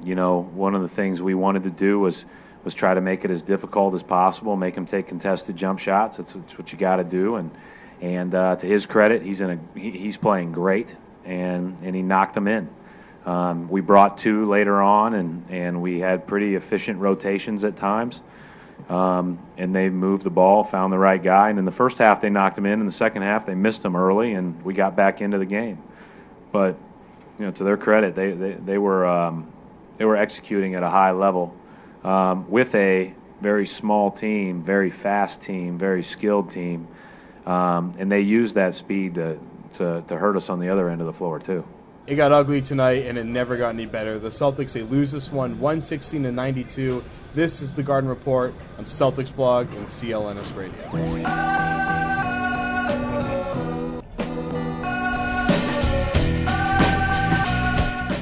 You know, one of the things we wanted to do was try to make it as difficult as possible, make him take contested jump shots. It's what you got to do. And to his credit, he's playing great, and he knocked them in. We brought two later on, and we had pretty efficient rotations at times. And they moved the ball, found the right guy, and in the first half they knocked him in. In the second half they missed him early, and we got back into the game. But you know, to their credit, they were executing at a high level with a very small team, very fast team, very skilled team, and they used that speed to hurt us on the other end of the floor too. It got ugly tonight, and it never got any better. The Celtics, they lose this one, 116-92. This is the Garden Report on Celtics Blog and CLNS Radio.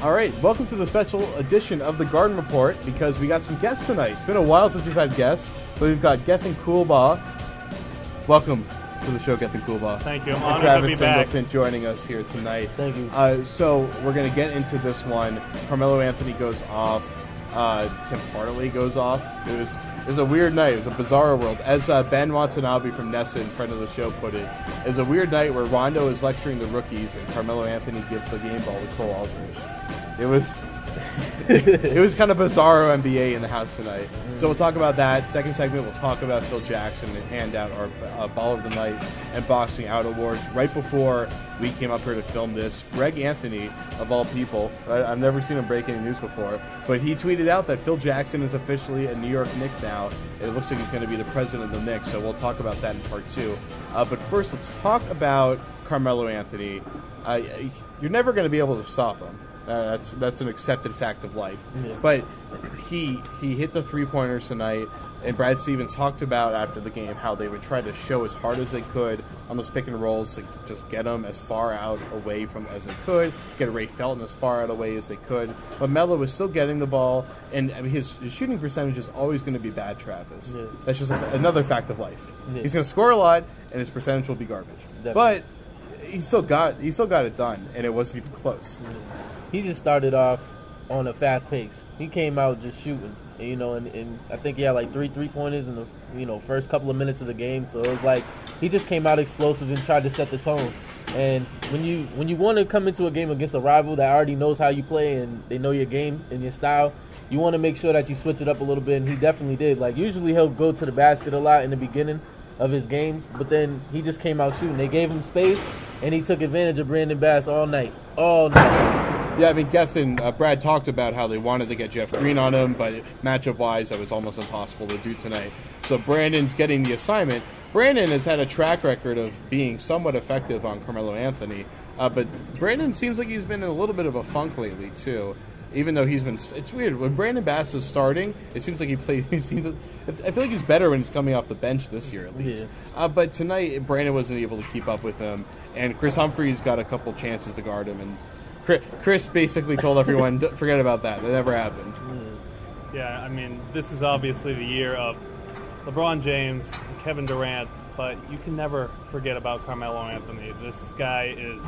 All right, welcome to the special edition of the Garden Report, because we got some guests tonight. It's been a while since we've had guests, but we've got Gethin Coolbaugh. Welcome to the show, Gethin Coolbaugh. Thank you. I'm and honored Travis to be back. Singleton joining us here tonight. Thank you. So we're going to get into this one. Carmelo Anthony goes off. Tim Hardaway goes off. It was a weird night. It was a bizarre world. As Ben Watanabe from Nesson, friend of the show, put it, it was a weird night where Rondo is lecturing the rookies and Carmelo Anthony gives the game ball to Cole Aldridge. It was kind of bizarre NBA in the house tonight. So we'll talk about that. Second segment, we'll talk about Phil Jackson and hand out our Ball of the Night and Boxing Out awards. Right before we came up here to film this, Greg Anthony, of all people, I've never seen him break any news before, but he tweeted out that Phil Jackson is officially a New York Knick now. It looks like he's going to be the president of the Knicks, so we'll talk about that in part two. But first, let's talk about Carmelo Anthony. You're never going to be able to stop him. That's an accepted fact of life. Yeah. But he hit the three-pointers tonight, and Brad Stevens talked about after the game how they would try to show as hard as they could on those pick and rolls to just get him as far out away from as they could, get Ray Felton as far out away as they could. But Melo was still getting the ball, and I mean, his shooting percentage is always going to be bad, Travis. Yeah. That's just another fact of life. Yeah. He's going to score a lot, and his percentage will be garbage. Definitely. But he still got it done, and it wasn't even close. Yeah. He just started off on a fast pace. He came out just shooting, you know, and I think he had like three pointers in the first couple of minutes of the game. So it was like he just came out explosive and tried to set the tone. And when you want to come into a game against a rival that already knows how you play and they know your game and your style, you want to make sure that you switch it up a little bit, and he definitely did. Like usually he'll go to the basket a lot in the beginning of his games, but then he just came out shooting. They gave him space, and he took advantage of Brandon Bass all night. Yeah, I mean, Gethin, Brad talked about how they wanted to get Jeff Green on him, but matchup-wise, that was almost impossible to do tonight. So Brandon's getting the assignment. Brandon has had a track record of being somewhat effective on Carmelo Anthony, but Brandon seems like he's been in a little bit of a funk lately, too. Even though he's been, it's weird when Brandon Bass is starting. It seems like he plays. I feel like he's better when he's coming off the bench this year, at least. Yeah. But tonight, Brandon wasn't able to keep up with him, and Chris Humphries got a couple chances to guard him, and Chris basically told everyone, forget about that. That never happened. Yeah, I mean, this is obviously the year of LeBron James, Kevin Durant, but you can never forget about Carmelo Anthony. This guy is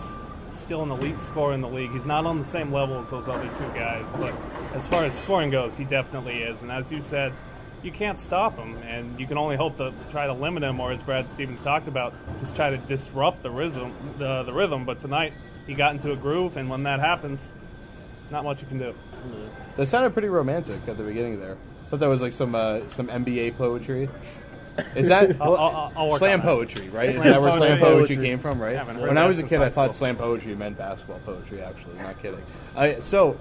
still an elite scorer in the league. He's not on the same level as those other two guys, but as far as scoring goes, he definitely is. And as you said, you can't stop him, and you can only hope to try to limit him, or as Brad Stevens talked about, just try to disrupt the rhythm. But tonight, he got into a groove, and when that happens, not much you can do. That sounded pretty romantic at the beginning there. I thought that was like some NBA poetry. Is that I'll slam poetry, right? Is that where slam poetry came from, right? When I was a kid, I thought slam poetry meant basketball poetry, actually. Not kidding. So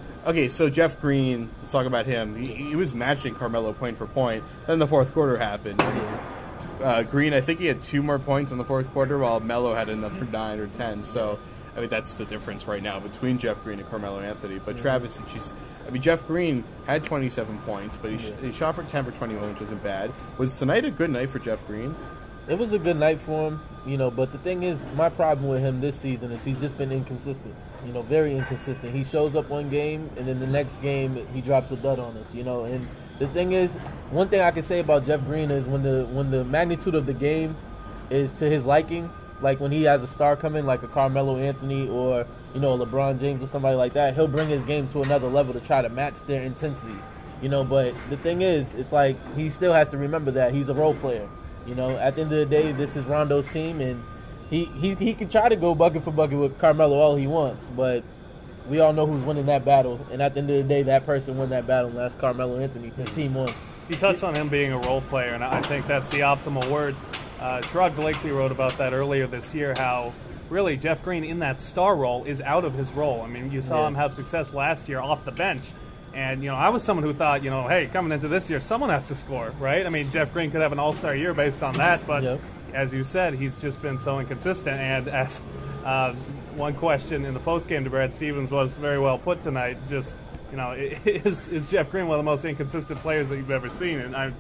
Jeff Green, let's talk about him. He was matching Carmelo point for point. Then the fourth quarter happened. Green, I think he had 2 more points in the fourth quarter, while Melo had another 9 or 10. So, I mean, that's the difference right now between Jeff Green and Carmelo Anthony. But Travis, Jeff Green had 27 points, but he shot for 10 for 21, which wasn't bad. Was tonight a good night for Jeff Green? It was a good night for him, but the thing is, my problem with him this season is he's just been inconsistent, very inconsistent. He shows up one game, and then the next game he drops a dud on us, and the thing is, one thing I can say about Jeff Green is when the magnitude of the game is to his liking, like when he has a star coming, like a Carmelo Anthony or, you know, LeBron James or somebody like that, he'll bring his game to another level to try to match their intensity, you know. But the thing is, it's like he still has to remember that he's a role player. You know, at the end of the day, this is Rondo's team, and he can try to go bucket for bucket with Carmelo all he wants, but we all know who's winning that battle. And at the end of the day, that person won that battle, and that's Carmelo Anthony. His team won. You touched on him being a role player, and I think that's the optimal word. Sherrod Blakely wrote about that earlier this year, how really Jeff Green in that star role is out of his role. I mean, you saw him have success last year off the bench. And, you know, I was someone who thought, you know, hey, coming into this year, someone has to score, right? I mean, Jeff Green could have an all-star year based on that, but as you said, he's just been so inconsistent. And as one question in the postgame to Brad Stevens was very well put tonight, just, you know, is Jeff Green one of the most inconsistent players that you've ever seen? And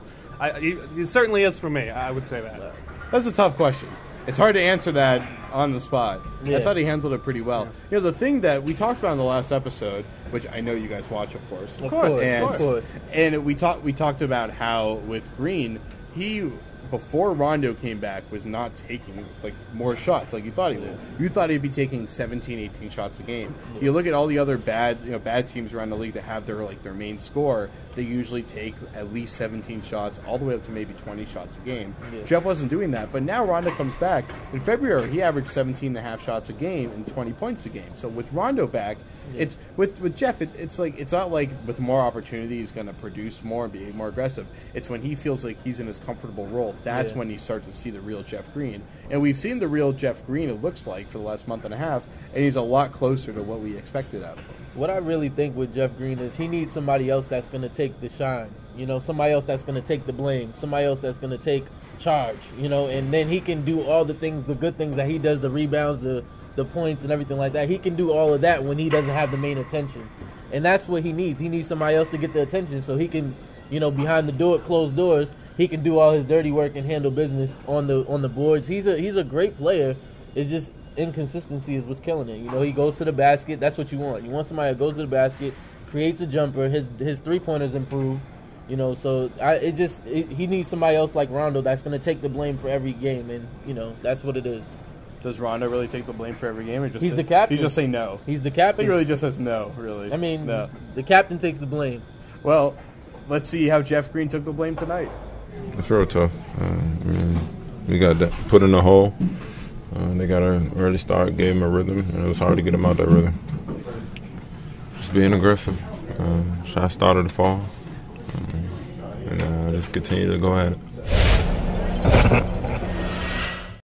he certainly is for me, I would say that. That's a tough question. It's hard to answer that on the spot. I thought he handled it pretty well. You know, the thing that we talked about in the last episode, which I know you guys watch, of course. Of course. And we talked about how with Green, he, before Rondo came back, was not taking like more shots like you thought he would. You thought he'd be taking 17, 18 shots a game. You look at all the other bad teams around the league that have their main score, they usually take at least 17 shots, all the way up to maybe 20 shots a game. Jeff wasn't doing that, but now Rondo comes back. In February, he averaged 17.5 shots a game and 20 points a game. So with Rondo back, it's with Jeff, it's not like with more opportunity he's going to produce more and be more aggressive. It's when he feels like he's in his comfortable role. That's when you start to see the real Jeff Green. And we've seen the real Jeff Green, it looks like, for the last month and a half, and he's a lot closer to what we expected out of him. What I really think with Jeff Green is he needs somebody else that's going to take the shine. You know, somebody else that's going to take the blame. Somebody else that's going to take charge, you know, and then he can do all the things, the good things that he does, the rebounds, the points and everything like that. He can do all of that when he doesn't have the main attention. And that's what he needs. He needs somebody else to get the attention so he can, you know, behind the door, closed doors, he can do all his dirty work and handle business on the boards. He's a great player. It's just inconsistency is what's killing it. You know, he goes to the basket. That's what you want. You want somebody that goes to the basket, creates a jumper. His 3-pointers improved. You know, so he needs somebody else like Rondo that's going to take the blame for every game, and you know that's what it is. Does Rondo really take the blame for every game? Or just He's the captain. He just say no. He's the captain. He really just says no. Really. I mean, no. The captain takes the blame. Well, let's see how Jeff Green took the blame tonight. It's real tough. I mean, we got put in a hole. They got an early start, gave him a rhythm, and it was hard to get him out that rhythm. Just being aggressive. Shots started to fall. And just continue to go at it.